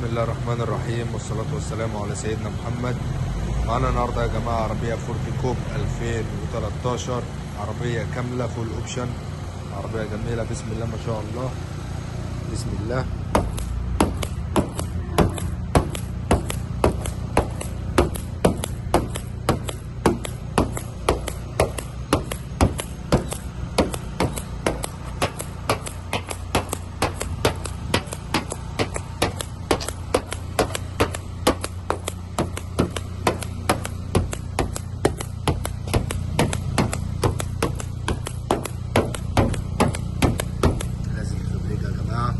الله الرحمن الرحيم، والصلاة والسلام على سيدنا محمد. معانا النهارده يا جماعة عربية فورد كوب 2013، عربية كاملة فول اوبشن، عربية جميلة بسم الله ما شاء الله. بسم الله. لازم الفبريك يا جماعة.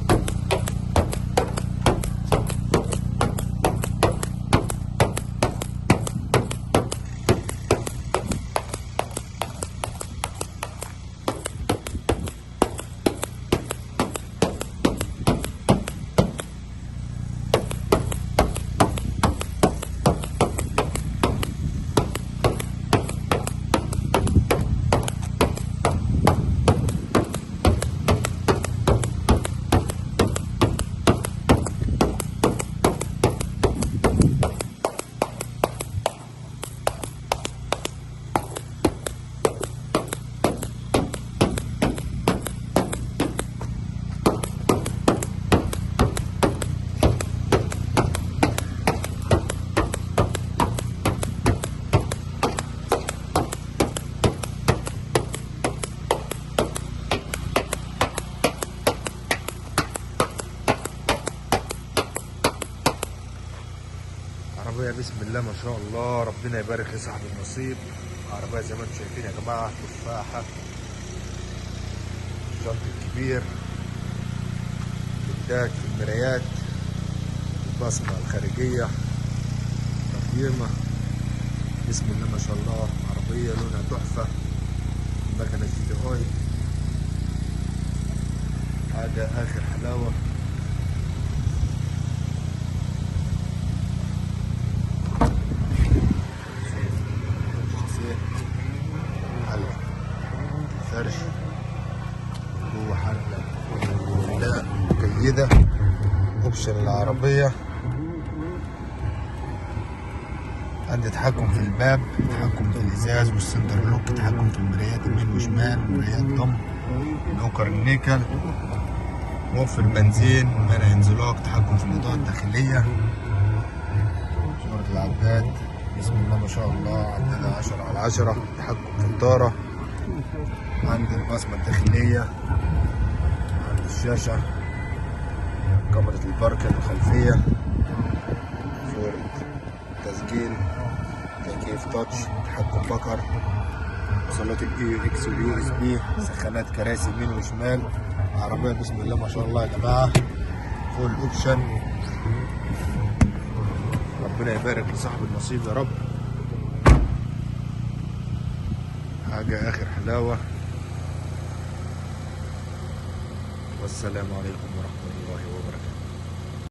عربية بسم الله ما شاء الله، ربنا يبارك لصاحب النصيب. عربية زي ما انتم شايفين يا جماعة، تفاحة، الجنط الكبير، لدات في المرايات، البصمة الخارجية، تقييمة، بسم الله ما شاء الله. عربية لونها تحفة، مكنة GTI، حاجة آخر حلاوة. فرش جوه حلة لا جيدة. اوبشن العربية عندي تحكم في الباب، تحكم في الازاز والسنتر لوك، تحكم في المرايات يمين وشمال، مرايات ضم، نوكر النيكل، موفر بنزين، منع انزلاق، تحكم في الاضاءة الداخلية، شارة العداد بسم الله ما شاء الله، عدادها 10/10، تحكم في الطارة، عندي البصمة الداخلية، عندي الشاشة، كاميرا الباركن الخلفية، صورة تسجيل، تكييف تاتش، تحكم بكر، وصلات الEUX والUSB، سخانات كراسي يمين وشمال. عربية بسم الله ما شاء الله يا جماعة، فول اوبشن. ربنا يبارك لصاحب النصيب يا رب. حاجة آخر حلاوة. والسلام عليكم ورحمة الله وبركاته.